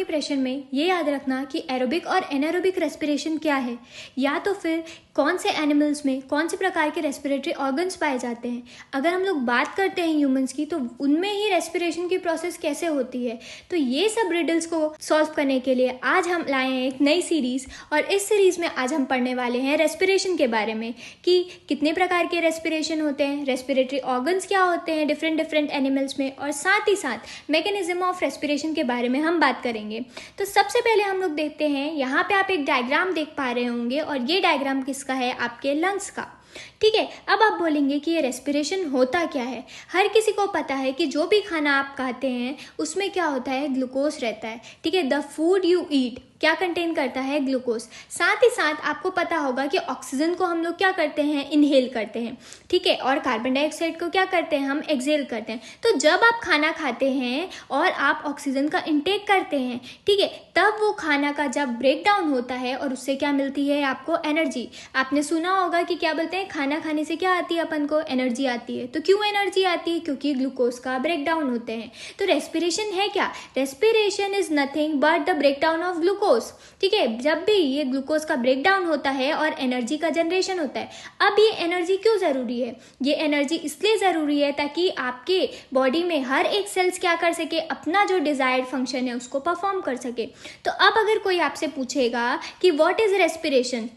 प्रश्न में ये याद रखना कि एरोबिक और एनारोबिक रेस्पिरेशन क्या है, या तो फिर कौन से एनिमल्स में कौन से प्रकार के रेस्पिरेटरी ऑर्गन्स पाए जाते हैं। अगर हम लोग बात करते हैं ह्यूमंस की, तो उनमें ही रेस्पिरेशन की प्रोसेस कैसे होती है। तो ये सब रिडल्स को सॉल्व करने के लिए आज हम लाए हैं एक नई सीरीज़, और इस सीरीज़ में आज हम पढ़ने वाले हैं रेस्पिरेशन के बारे में कि कितने प्रकार के रेस्पिरेशन होते हैं, रेस्पिरेटरी ऑर्गन्स क्या होते हैं डिफरेंट एनिमल्स में, और साथ ही साथ मैकेनिज्म ऑफ रेस्पिरेशन के बारे में हम बात करेंगे। तो सबसे पहले हम लोग देखते हैं, यहाँ पे आप एक डायग्राम देख पा रहे होंगे, और ये डायग्राम किसका है, आपके लंग्स का। ठीक है, अब आप बोलेंगे कि ये रेस्पिरेशन होता क्या है। हर किसी को पता है कि जो भी खाना आप खाते हैं उसमें क्या होता है, ग्लूकोज रहता है। ठीक है, द फूड यू ईट क्या कंटेन करता है, ग्लूकोज। साथ ही साथ आपको पता होगा कि ऑक्सीजन को हम लोग क्या करते हैं, इनहेल करते हैं। ठीक है, और कार्बन डाइऑक्साइड को क्या करते हैं, हम एक्सहेल करते हैं। तो जब आप खाना खाते हैं और आप ऑक्सीजन का इंटेक करते हैं, ठीक है, तब वो खाना का जब ब्रेक डाउन होता है और उससे क्या मिलती है आपको, एनर्जी। आपने सुना होगा कि क्या बोलते हैं, खाना खाने से क्या आती है अपन को, एनर्जी आती है। तो क्यों एनर्जी आती है, क्योंकि ग्लूकोज का ब्रेक डाउन होते हैं। तो रेस्पिरेशन है क्या, respiration is nothing but the break down of glucose. ठीक है, जब भी ये ग्लूकोज का ब्रेक डाउन होता है और एनर्जी का जनरेशन होता है। अब ये एनर्जी क्यों जरूरी है, ये एनर्जी इसलिए जरूरी है ताकि आपके बॉडी में हर एक सेल्स क्या कर सके, अपना जो डिजायर्ड फंक्शन है उसको परफॉर्म कर सके। तो अब अगर कोई आपसे पूछेगा कि व्हाट इज रेस्पिरेशन,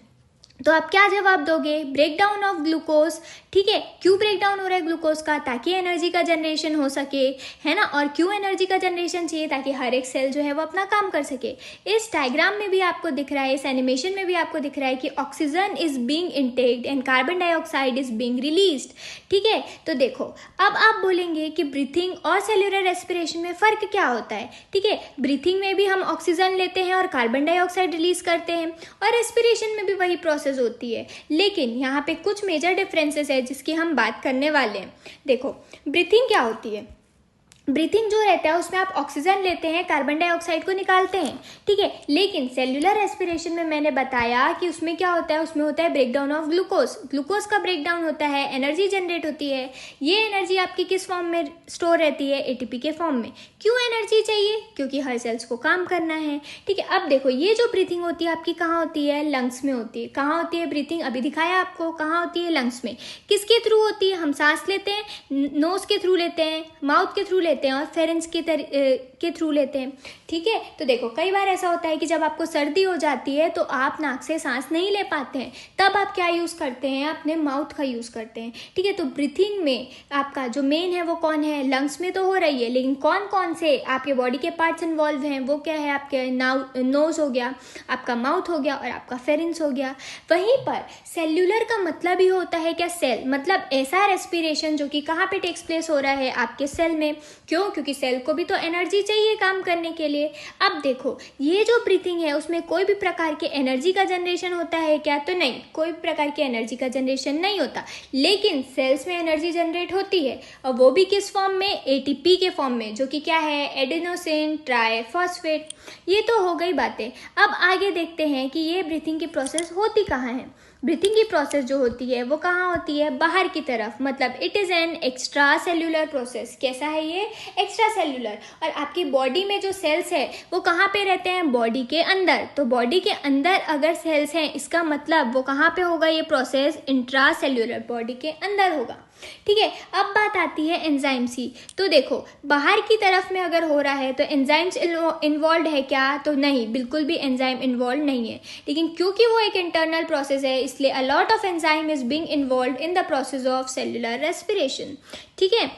तो आप क्या जवाब दोगे, ब्रेक डाउन ऑफ ग्लूकोज। ठीक है, क्यों ब्रेक डाउन हो रहा है ग्लूकोज का, ताकि एनर्जी का जनरेशन हो सके, है ना। और क्यों एनर्जी का जनरेशन चाहिए, ताकि हर एक सेल जो है वो अपना काम कर सके। इस डायग्राम में भी आपको दिख रहा है, इस एनिमेशन में भी आपको दिख रहा है कि oxygen is being intaked and carbon dioxide is being released. ठीक है, तो देखो अब आप बोलेंगे कि ब्रीथिंग और सेल्यूलर रेस्पिरेशन में फ़र्क क्या होता है। ठीक है, ब्रीथिंग में भी हम ऑक्सीजन लेते हैं और कार्बन डाइऑक्साइड रिलीज करते हैं, और रेस्पिरेशन में भी वही प्रोसेस होती है। लेकिन यहाँ पे कुछ मेजर डिफरेंसेस है जिसकी हम बात करने वाले हैं। देखो, ब्रीथिंग क्या होती है, ब्रीथिंग जो रहता है उसमें आप ऑक्सीजन लेते हैं, कार्बन डाइऑक्साइड को निकालते हैं। ठीक है, लेकिन सेल्यूलर रेस्पिरेशन में मैंने बताया कि उसमें क्या होता है, उसमें होता है break down of glucose. Glucose का ब्रेक डाउन होता है, एनर्जी जनरेट होती है। ये एनर्जी आपकी किस फॉर्म में स्टोर रहती है, एटीपी के फॉर्म में। क्यों एनर्जी चाहिए, क्योंकि हर सेल्स को काम करना है। ठीक है, अब देखो ये जो ब्रीथिंग होती है आपकी कहाँ होती है, लंग्स में होती है। कहाँ होती है ब्रीथिंग, अभी दिखाया आपको, कहाँ होती है, लंग्स में। किसके थ्रू होती है, हम सांस लेते हैं, नोज के थ्रू लेते हैं, माउथ के थ्रू लेते हैं, और फेरेंस के थ्रू लेते हैं। ठीक है, तो देखो कई बार ऐसा होता है कि जब आपको सर्दी हो जाती है तो आप नाक से सांस नहीं ले पाते हैं, तब आप क्या यूज़ करते हैं, अपने माउथ का यूज़ करते हैं। ठीक है, तो ब्रीथिंग में आपका जो मेन है वो कौन है, लंग्स में तो हो रही है, लेकिन कौन कौन से आपके बॉडी के पार्ट्स इन्वॉल्व हैं, वो क्या है, आपके नोज हो गया, आपका माउथ हो गया, और आपका फेरेंस हो गया। वहीं पर सेल्यूलर का मतलब ही होता है क्या, सेल, मतलब ऐसा रेस्पिरेशन जो कि कहाँ पे टेक्स प्लेस हो रहा है, आपके सेल में। क्यों, क्योंकि सेल को भी तो एनर्जी चाहिए काम करने के लिए। अब देखो ये जो ब्रीथिंग है उसमें कोई भी प्रकार के एनर्जी का जनरेशन होता है क्या, तो नहीं, कोई भी प्रकार की एनर्जी का जनरेशन नहीं होता। लेकिन सेल्स में एनर्जी जनरेट होती है, और वो भी किस फॉर्म में, एटीपी के फॉर्म में, जो कि क्या है, एडेनोसिन ट्राइफॉस्फेट। ये तो हो गई बातें। अब आगे देखते हैं कि ये ब्रीथिंग की प्रोसेस होती कहाँ है। ब्रीथिंग की प्रोसेस जो होती है वो कहाँ होती है, बाहर की तरफ, मतलब it is an extra cellular process. कैसा है ये, एक्स्ट्रा सेल्यूलर। और आपकी बॉडी में जो सेल्स है वो कहाँ पे रहते हैं, बॉडी के अंदर। तो बॉडी के अंदर अगर सेल्स हैं, इसका मतलब वो कहाँ पे होगा ये प्रोसेस, इंट्रा सेल्यूलर, बॉडी के अंदर होगा। ठीक है, अब बात आती है एंजाइम्स की। तो देखो बाहर की तरफ में अगर हो रहा है तो एंजाइम्स इन्वॉल्व है क्या, तो नहीं, बिल्कुल भी एंजाइम इन्वॉल्व नहीं है। लेकिन क्योंकि वो एक इंटरनल प्रोसेस है, इसलिए a lot of enzyme is being involve in the process of cellular respiration. ठीक है,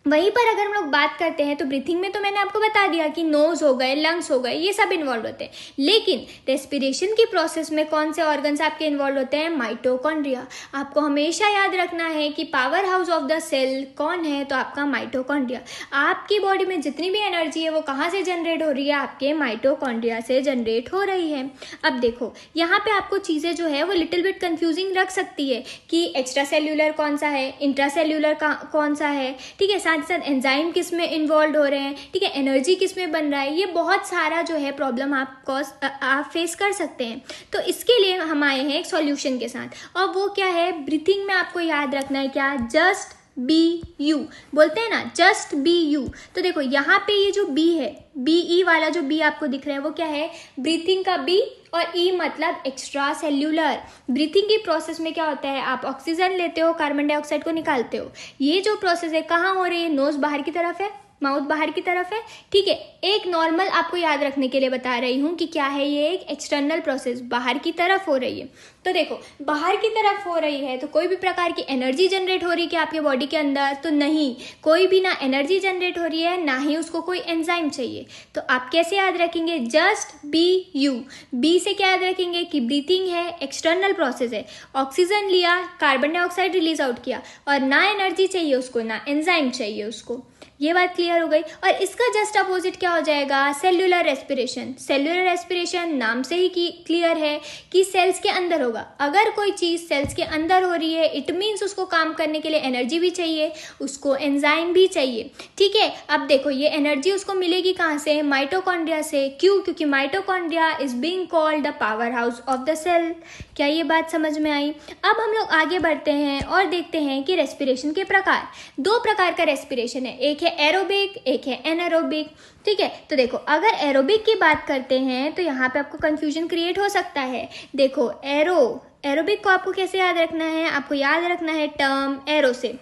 वहीं पर अगर हम लोग बात करते हैं तो ब्रीथिंग में तो मैंने आपको बता दिया कि नोज हो गए, लंग्स हो गए, ये सब इन्वॉल्व होते हैं। लेकिन रेस्पिरेशन की प्रोसेस में कौन से ऑर्गन्स आपके इन्वॉल्व होते हैं, माइटोकॉन्ड्रिया। आपको हमेशा याद रखना है कि powerhouse of the cell कौन है, तो आपका माइटोकॉन्ड्रिया। आपकी बॉडी में जितनी भी एनर्जी है वो कहाँ से जनरेट हो रही है, आपके माइटोकॉन्ड्रिया से जनरेट हो रही है। अब देखो यहाँ पे आपको चीज़ें जो है वो लिटिल बिट कंफ्यूजिंग रख सकती है कि एक्स्ट्रा सेल्यूलर कौन सा है, इंट्रा सेल्यूलर कौन सा है। ठीक है, साथ साथ एंजाइम किस में इन्वॉल्व हो रहे हैं, ठीक है, एनर्जी किस में बन रहा है, ये बहुत सारा जो है प्रॉब्लम आप फेस कर सकते हैं। तो इसके लिए हम आए हैं एक सॉल्यूशन के साथ, और वो क्या है, ब्रीथिंग में आपको याद रखना है क्या, जस्ट बी यू, बोलते हैं ना जस्ट बी यू। तो देखो यहाँ पे ये जो बी है, बी ई वाला जो बी आपको दिख रहा है वो क्या है, ब्रीथिंग का बी, और ई मतलब एक्स्ट्रा सेल्यूलर। ब्रीथिंग की प्रोसेस में क्या होता है, आप ऑक्सीजन लेते हो, कार्बन डाइऑक्साइड को निकालते हो। ये जो प्रोसेस है कहाँ हो रही है, नोज बाहर की तरफ है, माउथ बाहर की तरफ है, ठीक है। एक नॉर्मल आपको याद रखने के लिए बता रही हूँ कि क्या है, ये एक एक्सटर्नल प्रोसेस बाहर की तरफ हो रही है। तो देखो बाहर की तरफ हो रही है तो कोई भी प्रकार की एनर्जी जनरेट हो रही है क्या आपके बॉडी के अंदर, तो नहीं, कोई भी ना एनर्जी जनरेट हो रही है, ना ही उसको कोई एंजाइम चाहिए। तो आप कैसे याद रखेंगे, जस्ट बी यू। बी से क्या याद रखेंगे कि ब्रीथिंग है, एक्सटर्नल प्रोसेस है, ऑक्सीजन लिया, कार्बन डाइऑक्साइड रिलीज आउट किया, और ना एनर्जी चाहिए उसको, ना एंजाइम चाहिए उसको। ये बात क्लियर हो गई। और इसका जस्ट अपोजिट क्या हो जाएगा, सेल्यूलर रेस्पिरेशन। सेल्यूलर रेस्पिरेशन नाम से ही क्लियर है कि सेल्स के अंदर होगा। अगर कोई चीज़ सेल्स के अंदर हो रही है इट मीन्स उसको काम करने के लिए एनर्जी भी चाहिए, उसको एंजाइम भी चाहिए, ठीक है। अब देखो ये एनर्जी उसको मिलेगी कहाँ से, माइटोकॉन्ड्रिया से। क्यों, क्योंकि mitochondria is being called the powerhouse of the cell. क्या ये बात समझ में आई। अब हम लोग आगे बढ़ते हैं और देखते हैं कि रेस्पिरेशन के प्रकार। दो प्रकार का रेस्पिरेशन है, एक है एरोबिक, एक है एनारोबिक, ठीक है। तो देखो अगर एरोबिक की बात करते हैं तो यहाँ पे आपको कंफ्यूजन क्रिएट हो सकता है। देखो एरोबिक को आपको कैसे याद रखना है, आपको याद रखना है टर्म एरो से,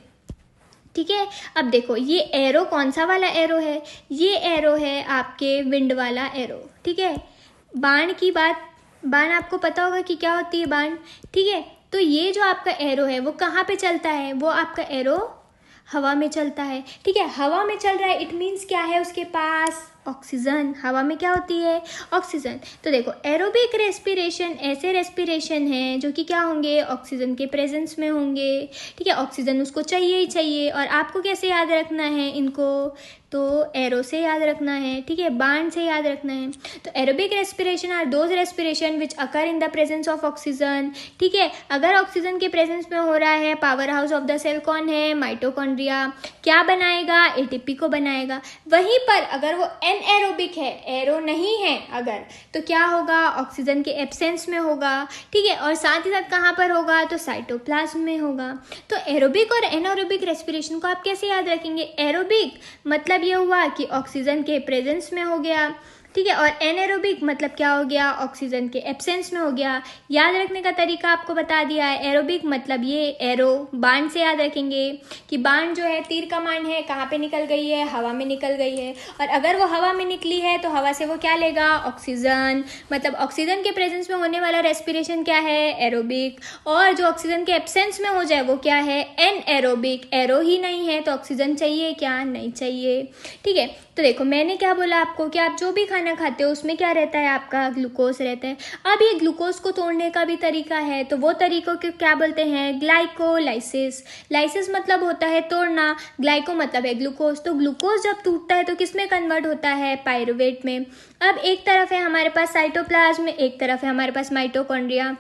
ठीक है। अब देखो ये एरो कौन सा वाला एरो है, ये एरो है आपके विंड वाला एरो, ठीक है। बाण आपको पता होगा कि क्या होती है बाण, ठीक है। तो ये जो आपका एरो है वो कहाँ पे चलता है, वो आपका एरो हवा में चलता है, ठीक है। हवा में चल रहा है इट मीन्स क्या है, उसके पास ऑक्सीजन। हवा में क्या होती है, ऑक्सीजन। तो देखो एरोबिक रेस्पिरेशन ऐसे रेस्पिरेशन हैं जो कि क्या होंगे, ऑक्सीजन के प्रेजेंस में होंगे, ठीक है। ऑक्सीजन उसको चाहिए ही चाहिए। और आपको कैसे याद रखना है इनको, तो एरो से याद रखना है, ठीक है, बाण से याद रखना है। तो aerobic respiration are those respiration which occur in the presence of oxygen, ठीक है। अगर ऑक्सीजन के प्रेजेंस में हो रहा है, powerhouse of the cell कौन है, माइटोकॉन्ड्रिया। क्या बनाएगा, एटीपी को बनाएगा। वहीं पर अगर वो एनएरोबिक है, एरो नहीं है अगर, तो क्या होगा, ऑक्सीजन के एब्सेंस में होगा, ठीक है। और साथ ही साथ कहाँ पर होगा, तो साइटोप्लाज्म में होगा। तो एरोबिक और एनारोबिक रेस्पिरेशन को आप कैसे याद रखेंगे, एरोबिक मतलब ये हुआ कि ऑक्सीजन के प्रेजेंस में हो गया, ठीक है। और एनारोबिक मतलब क्या हो गया, ऑक्सीजन के एब्सेंस में हो गया। याद रखने का तरीका आपको बता दिया है। एरोबिक मतलब ये एरो, बाण से याद रखेंगे कि बाण जो है तीर का मान है, कहाँ पे निकल गई है, हवा में निकल गई है। और अगर वो हवा में निकली है तो हवा से वो क्या लेगा, ऑक्सीजन। मतलब ऑक्सीजन के प्रेजेंस में होने वाला रेस्पिरेशन क्या है, एरोबिक। और जो ऑक्सीजन के एब्सेंस में हो जाए वो क्या है, एनएरोबिक। एरो ही नहीं है तो ऑक्सीजन चाहिए क्या, नहीं चाहिए, ठीक है। तो देखो मैंने क्या बोला आपको कि आप जो भी खाना खाते हो उसमें क्या रहता है, आपका ग्लूकोज रहता है। अब ये ग्लूकोज को तोड़ने का भी तरीका है, तो वो तरीकों को क्या बोलते हैं, ग्लाइकोलाइसिस। लाइसिस मतलब होता है तोड़ना, ग्लाइको मतलब है ग्लूकोज। तो ग्लूकोज जब टूटता है तो किस में कन्वर्ट होता है, पायरुवेट में। अब एक तरफ है हमारे पास साइटोप्लाज्म, एक तरफ है हमारे पास माइटोकॉन्ड्रिया,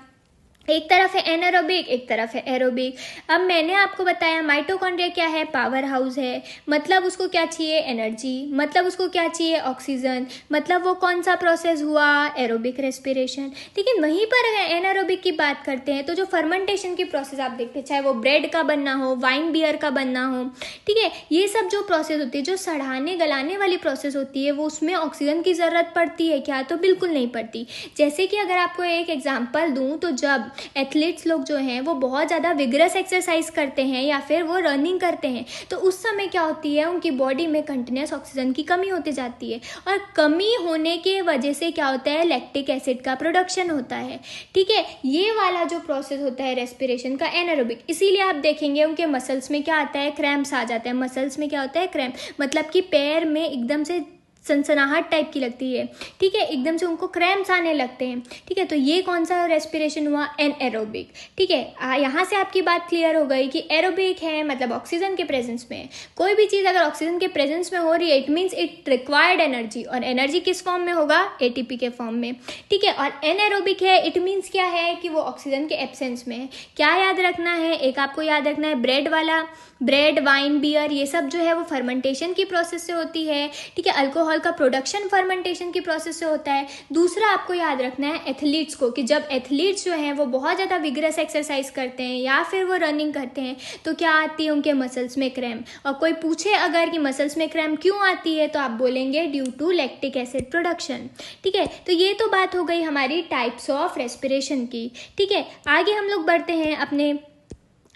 एक तरफ है एनारोबिक, एक तरफ है एरोबिक। अब मैंने आपको बताया माइटोकॉन्ड्रिया क्या है, पावर हाउस है। मतलब उसको क्या चाहिए, एनर्जी। मतलब उसको क्या चाहिए, ऑक्सीजन। मतलब वो कौन सा प्रोसेस हुआ, एरोबिक रेस्पिरेशन। लेकिन वहीं पर एनारोबिक की बात करते हैं तो जो फर्मेंटेशन की प्रोसेस आप देखते हैं, चाहे वो ब्रेड का बनना हो, वाइन बियर का बनना हो, ठीक है, ये सब जो प्रोसेस होती है, जो सड़ाने गलाने वाली प्रोसेस होती है, वो उसमें ऑक्सीजन की ज़रूरत पड़ती है क्या, तो बिल्कुल नहीं पड़ती। जैसे कि अगर आपको एक एग्जाम्पल दूँ तो जब एथलीट्स लोग जो हैं वो बहुत ज़्यादा विग्रस एक्सरसाइज करते हैं या फिर वो रनिंग करते हैं, तो उस समय क्या होती है, उनकी बॉडी में कंटिन्यूस ऑक्सीजन की कमी होती जाती है। और कमी होने के वजह से क्या होता है, लैक्टिक एसिड का प्रोडक्शन होता है, ठीक है। ये वाला जो प्रोसेस होता है रेस्पिरेशन का, एनारोबिक। इसीलिए आप देखेंगे उनके मसल्स में क्या आता है, क्रैम्प्स आ जाता है। मसल्स में क्या होता है, क्रैम्प, मतलब कि पैर में एकदम से सनसनाहट टाइप की लगती है, ठीक है, एकदम से उनको क्रैम्प्स आने लगते हैं, ठीक है। तो ये कौन सा रेस्पिरेशन हुआ, एनएरोबिक, ठीक है। यहाँ से आपकी बात क्लियर हो गई कि एरोबिक है मतलब ऑक्सीजन के प्रेजेंस में। कोई भी चीज़ अगर ऑक्सीजन के प्रेजेंस में हो रही है it means it required energy, और एनर्जी किस फॉर्म में होगा, एटीपी के फॉर्म में, ठीक है। और एनएरोबिक है इट मीन्स क्या है कि वो ऑक्सीजन के एब्सेंस में है। क्या याद रखना है, एक आपको याद रखना है ब्रेड वाला, ब्रेड, वाइन, बियर, ये सब जो है वो फर्मेंटेशन की प्रोसेस से होती है, ठीक है। अल्कोहल अल्कोहल का प्रोडक्शन फर्मेंटेशन की प्रोसेस से होता है। दूसरा आपको याद रखना है एथलीट्स को, कि जब एथलीट्स जो हैं वो बहुत ज़्यादा विगरस एक्सरसाइज करते हैं या फिर वो रनिंग करते हैं तो क्या आती है उनके मसल्स में क्रैम्प। और कोई पूछे अगर कि मसल्स में क्रैम्प क्यों आती है तो आप बोलेंगे due to lactic acid production. ठीक है, तो ये तो बात हो गई हमारी टाइप्स ऑफ रेस्पिरेशन की। ठीक है, आगे हम लोग बढ़ते हैं अपने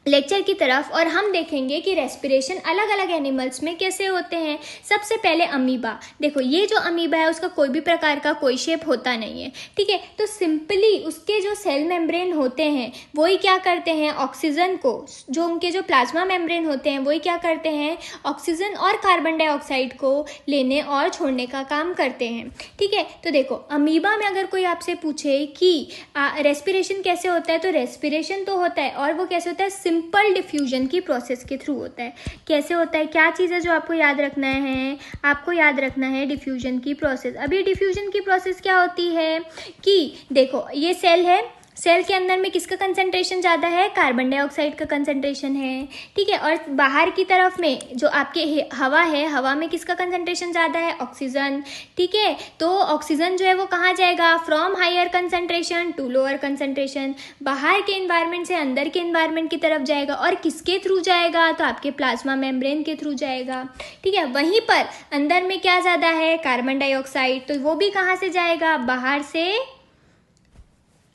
लेक्चर की तरफ और हम देखेंगे कि रेस्पिरेशन अलग अलग एनिमल्स में कैसे होते हैं। सबसे पहले अमीबा। देखो ये जो अमीबा है उसका कोई भी प्रकार का कोई शेप होता नहीं है। ठीक है, तो सिंपली उसके जो सेल मेम्ब्रेन होते हैं वही क्या करते हैं, ऑक्सीजन को, जो उनके जो प्लाज्मा मेम्ब्रेन होते हैं वही क्या करते हैं, ऑक्सीजन और कार्बन डाइऑक्साइड को लेने और छोड़ने का काम करते हैं। ठीक है, तो देखो अमीबा में अगर कोई आपसे पूछे कि रेस्पिरेशन कैसे होता है तो रेस्पिरेशन तो होता है और वो कैसे होता है, सिंपल डिफ्यूजन की प्रोसेस के थ्रू होता है। कैसे होता है, क्या चीज़ है जो आपको याद रखना है, आपको याद रखना है डिफ्यूजन की प्रोसेस। अब ये डिफ्यूजन की प्रोसेस क्या होती है कि देखो ये सेल है, सेल के अंदर में किसका कंसंट्रेशन ज़्यादा है, कार्बन डाइऑक्साइड का कंसंट्रेशन है। ठीक है, और बाहर की तरफ में जो आपके हवा है, हवा में किसका कंसंट्रेशन ज़्यादा है, ऑक्सीजन। ठीक है, तो ऑक्सीजन जो है वो कहाँ जाएगा, from higher concentration to lower concentration, बाहर के इन्वायरमेंट से अंदर के इन्वायरमेंट की तरफ जाएगा। और किसके थ्रू जाएगा, तो आपके प्लाज्मा मेम्ब्रेन के थ्रू जाएगा। ठीक है, वहीं पर अंदर में क्या ज़्यादा है, कार्बन डाइऑक्साइड, तो वो भी कहाँ से जाएगा, बाहर से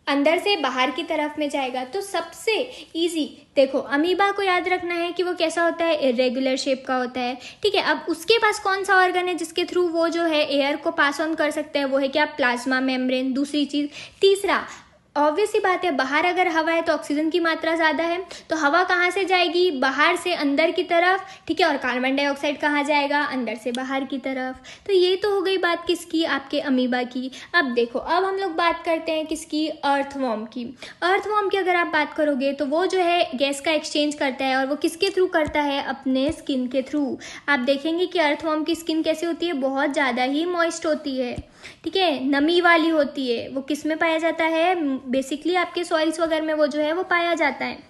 अंदर से बाहर की तरफ में जाएगा। तो सबसे इजी देखो अमीबा को याद रखना है कि वो कैसा होता है, इरेगुलर शेप का होता है। ठीक है, अब उसके पास कौन सा ऑर्गन है जिसके थ्रू वो जो है एयर को पास ऑन कर सकता है, वो है क्या, प्लाज्मा मेम्ब्रेन। दूसरी चीज, तीसरा ऑब्वियस सी बात है, बाहर अगर हवा है तो ऑक्सीजन की मात्रा ज़्यादा है, तो हवा कहाँ से जाएगी, बाहर से अंदर की तरफ। ठीक है, और कार्बन डाइऑक्साइड कहाँ जाएगा, अंदर से बाहर की तरफ। तो ये तो हो गई बात किसकी, आपके अमीबा की। अब देखो अब हम लोग बात करते हैं किसकी, अर्थवॉर्म की। अर्थवॉर्म की अगर आप बात करोगे तो वो जो है गैस का एक्सचेंज करता है और वो किसके थ्रू करता है, अपने स्किन के थ्रू। आप देखेंगे कि अर्थवॉर्म की स्किन कैसी होती है, बहुत ज़्यादा ही मॉइस्ट होती है। ठीक है, नमी वाली होती है। वो किस में पाया जाता है, बेसिकली आपके सॉइल्स वगैरह में वो जो है वो पाया जाता है।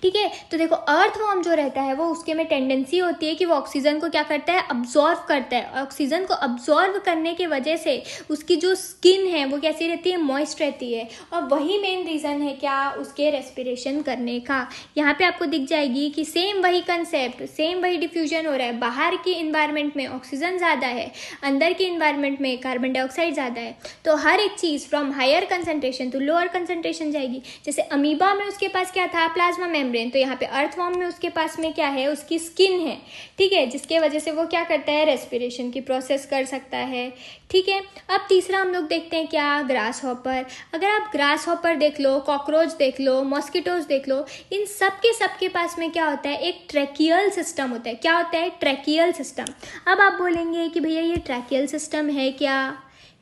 ठीक है, तो देखो अर्थवॉर्म जो रहता है वो उसके में टेंडेंसी होती है कि वो ऑक्सीजन को क्या करता है, अब्जॉर्व करता है। ऑक्सीजन को अब्जॉर्व करने की वजह से उसकी जो स्किन है वो कैसी रहती है, मॉइस्ट रहती है। और वही मेन रीज़न है क्या, उसके रेस्पिरेशन करने का। यहाँ पे आपको दिख जाएगी कि सेम वही कंसेप्ट, सेम वही डिफ्यूजन हो रहा है। बाहर की इन्वायरमेंट में ऑक्सीजन ज़्यादा है, अंदर की इन्वायरमेंट में कार्बन डाइऑक्साइड ज़्यादा है। तो हर एक चीज़ from higher concentration to lower concentration जाएगी। जैसे अमीबा में उसके पास क्या था, प्लाज्मा मेम्ब्रेन, तो यहाँ पे अर्थवॉर्म में उसके पास में क्या है, उसकी स्किन है। ठीक है, जिसके वजह से वो क्या करता है, रेस्पिरेशन की प्रोसेस कर सकता है। ठीक है, अब तीसरा हम लोग देखते हैं क्या, ग्रास हॉपर। अगर आप ग्रास हॉपर देख लो, कॉकरोच देख लो, मॉस्किटोज देख लो, इन सबके पास में क्या होता है, एक ट्रैकियल सिस्टम होता है। क्या होता है, ट्रैकियल सिस्टम। अब आप बोलेंगे कि भैया ये ट्रैकियल सिस्टम है क्या,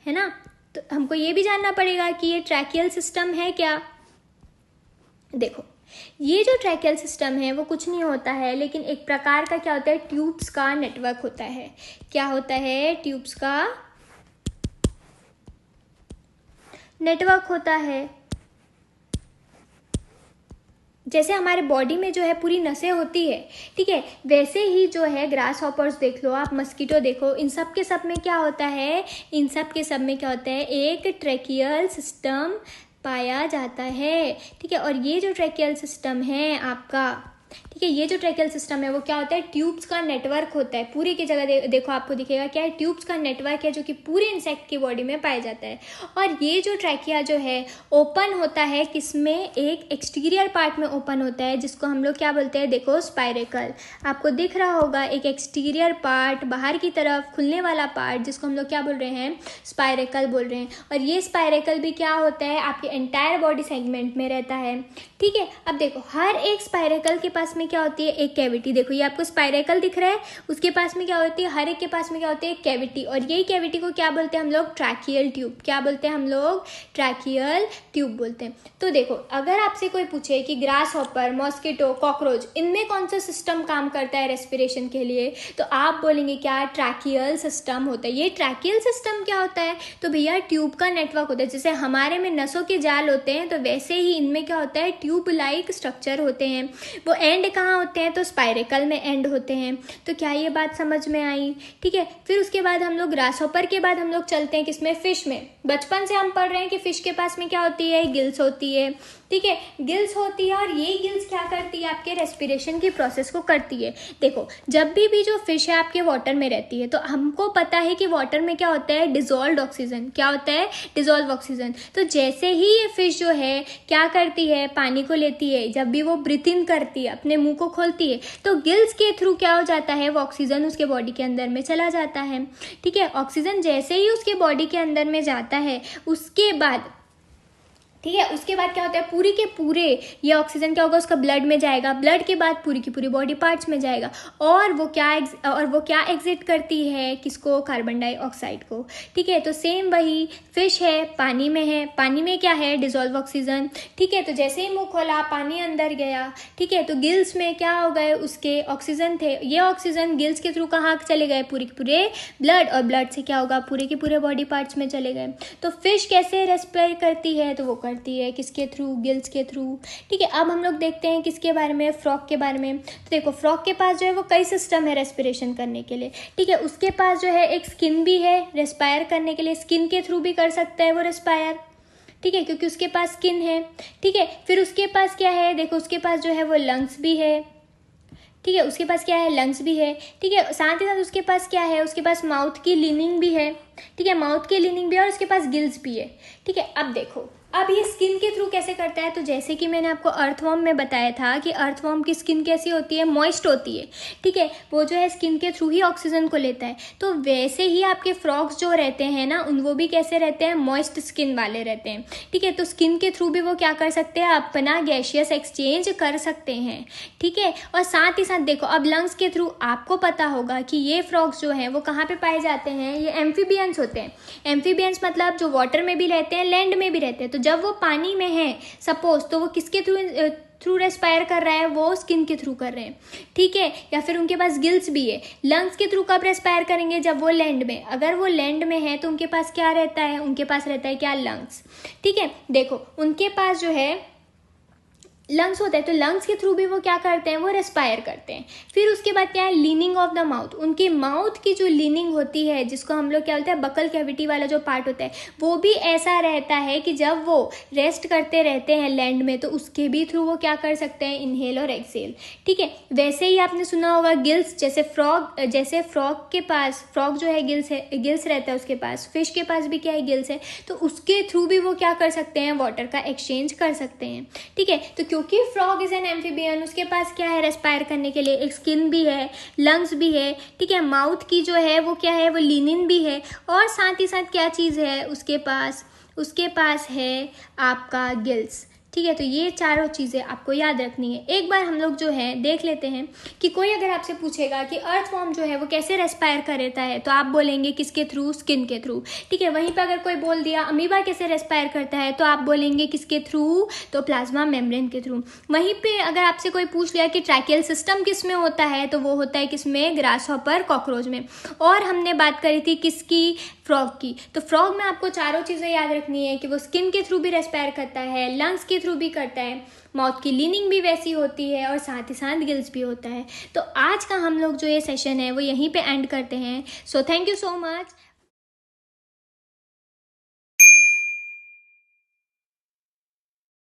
है ना, तो हमको ये भी जानना पड़ेगा कि ये ट्रैकियल सिस्टम है क्या। देखो ये जो ट्रैकियल सिस्टम है वो कुछ नहीं होता है, लेकिन एक प्रकार का क्या होता है, ट्यूब्स का नेटवर्क होता है। क्या होता है, ट्यूब्स का नेटवर्क होता है। जैसे हमारे बॉडी में जो है पूरी नसें होती है, ठीक है, वैसे ही जो है ग्रास हॉपर्स देख लो आप, मस्कीटो देखो, इन सब के सब में क्या होता है, इन सब के सब में क्या होता है, एक ट्रैकियल सिस्टम पाया जाता है। ठीक है, और ये जो ट्रैकियल सिस्टम है आपका, ठीक है, ये जो ट्रैकियल सिस्टम है वो क्या होता है, ट्यूब्स का नेटवर्क होता है। पूरी की जगह देखो आपको दिखेगा क्या है, ट्यूब्स का नेटवर्क है जो कि पूरे इंसेक्ट की बॉडी में पाया जाता है। और ये जो ट्रैकिया जो है ओपन होता है किसमें, एक एक्सटीरियर पार्ट में ओपन होता है जिसको हम लोग क्या बोलते हैं, देखो स्पाइरेकल। आपको दिख रहा होगा एक एक्सटीरियर पार्ट, बाहर की तरफ खुलने वाला पार्ट, जिसको हम लोग क्या बोल रहे हैं, स्पाइरेकल बोल रहे हैं। और ये स्पाइरेकल भी क्या होता है, आपके एंटायर बॉडी सेगमेंट में रहता है। ठीक है, अब देखो हर एक स्पाइरेकल के पास में क्या होती है, एक कैविटी। देखो ये आपको स्पाइरेकल दिख रहा है, उसके पास में क्या होती है, हर एक के पास में क्या होती है, एक कैविटी। और यही कैविटी को क्या बोलते हैं हम लोग, ट्रैकियल ट्यूब। क्या बोलते हैं हम लोग, ट्रैकियल ट्यूब बोलते हैं। तो देखो अगर आपसे कोई पूछे कि ग्रास हॉपर, मॉस्किटो, कॉकरोच, इनमें कौन सा सिस्टम काम करता है रेस्पिरेशन के लिए, तो आप बोलेंगे क्या, ट्रैकियल सिस्टम होता है। ये ट्रैकियल सिस्टम क्या होता है, तो भैया ट्यूब का नेटवर्क होता है। जैसे हमारे में नसों के जाल होते हैं, तो वैसे ही इनमें क्या होता है, ट्यूब लाइक स्ट्रक्चर होते हैं। वो एंड कहाँ होते हैं, तो स्पाइरेकल में एंड होते हैं। तो क्या ये बात समझ में आई? ठीक है, फिर उसके बाद हम लोग ग्रासहॉपर के बाद हम लोग चलते हैं किसमें, फिश में। बचपन से हम पढ़ रहे हैं कि फिश के पास में क्या होती है, गिल्स होती है। ठीक है, गिल्स होती है, और ये गिल्स क्या करती है, आपके रेस्पिरेशन की प्रोसेस को करती है। देखो, जब भी जो फिश है आपके वाटर में रहती है, तो हमको पता है कि वाटर में क्या होता है, डिजोल्व्ड ऑक्सीजन। क्या होता है, डिजोल्व ऑक्सीजन। तो जैसे ही ये फिश जो है क्या करती है, पानी को लेती है, जब भी वो ब्रीथ इन करती है, अपने मुंह को खोलती है, तो गिल्स के थ्रू क्या हो जाता है, वो ऑक्सीजन उसके बॉडी के अंदर में चला जाता है। ठीक है, ऑक्सीजन जैसे ही उसके बॉडी के अंदर में जाता है, उसके बाद ठीक है, उसके बाद क्या होता है, पूरी के पूरे ये ऑक्सीजन क्या होगा, उसका ब्लड में जाएगा, ब्लड के बाद पूरी की पूरी बॉडी पार्ट्स में जाएगा, और वो क्या एग्जिट करती है, किसको, कार्बन डाइऑक्साइड को। ठीक है, तो सेम वही फिश है, पानी में है, पानी में क्या है, डिजोल्व ऑक्सीजन। ठीक है, तो जैसे ही मुंह खोला, पानी अंदर गया। ठीक है, तो गिल्स में क्या हो गए, उसके ऑक्सीजन थे, ये ऑक्सीजन गिल्स के थ्रू कहाँ चले गए, पूरे के पूरे ब्लड, और ब्लड से क्या होगा, पूरे के पूरे बॉडी पार्ट्स में चले गए। तो फिश कैसे रेस्पिरेट करती है, तो वो करती है किसके थ्रू, गिल्स के थ्रू। ठीक है, अब हम लोग देखते हैं किसके बारे में, फ्रॉग के बारे में। तो देखो, फ्रॉग के पास जो है वो कई सिस्टम है रेस्पिरेशन करने के लिए। ठीक है, उसके पास जो है एक स्किन भी है रेस्पायर करने के लिए, स्किन के थ्रू भी कर सकता है वो रेस्पायर। ठीक है, क्योंकि उसके पास स्किन है। ठीक है, फिर उसके पास क्या है, देखो उसके पास जो है वो लंग्स भी है। ठीक है, उसके पास क्या है, लंग्स भी है। ठीक है, साथ ही साथ उसके पास क्या है, उसके पास माउथ की लीनिंग भी है। ठीक है, माउथ की लीनिंग भी है, और उसके पास गिल्स भी है। ठीक है, अब देखो, अब ये स्किन के थ्रू कैसे करता है, तो जैसे कि मैंने आपको अर्थवर्म में बताया था कि अर्थवर्म की स्किन कैसी होती है, मॉइस्ट होती है। ठीक है, वो जो है स्किन के थ्रू ही ऑक्सीजन को लेता है। तो वैसे ही आपके फ्रॉग्स जो रहते हैं ना, वो भी कैसे रहते हैं, मॉइस्ट स्किन वाले रहते हैं। ठीक है, तो स्किन के थ्रू भी वो क्या कर सकते हैं, अपना गैशियस एक्सचेंज कर सकते हैं। ठीक है, और साथ ही साथ देखो, अब लंग्स के थ्रू आपको पता होगा कि ये फ्रॉग्स जो हैं वो कहाँ पे पाए जाते हैं, ये एम्फीबियंस होते हैं। एम्फीबियंस मतलब जो वाटर में भी रहते हैं, लैंड में भी रहते हैं। तो जब वो पानी में है सपोज, तो वो किसके थ्रू रेस्पायर कर रहा है, वो स्किन के थ्रू कर रहे हैं। ठीक है, या फिर उनके पास गिल्स भी है। लंग्स के थ्रू कब रेस्पायर करेंगे, जब वो लैंड में, अगर वो लैंड में है तो उनके पास क्या रहता है, उनके पास रहता है क्या, लंग्स। ठीक है, देखो उनके पास जो है लंग्स होता है, तो लंग्स के थ्रू भी वो क्या करते हैं, वो रेस्पायर करते हैं। फिर उसके बाद क्या है, लीनिंग ऑफ द माउथ। उनके माउथ की जो लीनिंग होती है, जिसको हम लोग क्या बोलते हैं, बकल कैविटी वाला जो पार्ट होता है, वो भी ऐसा रहता है कि जब वो रेस्ट करते रहते हैं लैंड में, तो उसके भी थ्रू वो क्या कर सकते हैं, इनहेल और एक्सहेल। ठीक है, वैसे ही आपने सुना होगा गिल्स, जैसे फ्रॉग के पास, फ्रॉग जो है गिल्स रहता है उसके पास, फिश के पास भी क्या है, गिल्स है। तो उसके थ्रू भी वो क्या कर सकते हैं, वाटर का एक्सचेंज कर सकते हैं। ठीक है, तो क्योंकि फ्रॉग इज एन एम्फीबियन, उसके पास क्या है, रेस्पायर करने के लिए एक स्किन भी है, लंग्स भी है। ठीक है, माउथ की जो है वो क्या है, वो लीनिन भी है, और साथ ही साथ क्या चीज़ है उसके पास है आपका गिल्स। ठीक है, तो ये चारों चीज़ें आपको याद रखनी है। एक बार हम लोग जो है देख लेते हैं कि कोई अगर आपसे पूछेगा कि अर्थवर्म जो है वो कैसे रेस्पायर करता है, तो आप बोलेंगे किसके थ्रू, स्किन के थ्रू। ठीक है, वहीं पे अगर कोई बोल दिया अमीबा कैसे रेस्पायर करता है, तो आप बोलेंगे किसके थ्रू, तो प्लाज्मा मेम्ब्रेन के थ्रू। वहीं पे अगर आपसे कोई पूछ लिया कि ट्रैकियल सिस्टम किस में होता है, तो वो होता है किसमें, ग्रासहॉपर, कॉकरोच में। और हमने बात करी थी किसकी, फ्रॉग की। तो फ्रॉग में आपको चारों चीज़ें याद रखनी है कि वो स्किन के थ्रू भी रेस्पायर करता है, लंग्स के थ्रू भी करता है, माउथ की लीनिंग भी वैसी होती है, और साथ ही साथ गिल्स भी होता है। तो आज का हम लोग जो ये सेशन है वो यहीं पे एंड करते हैं। So thank you so much.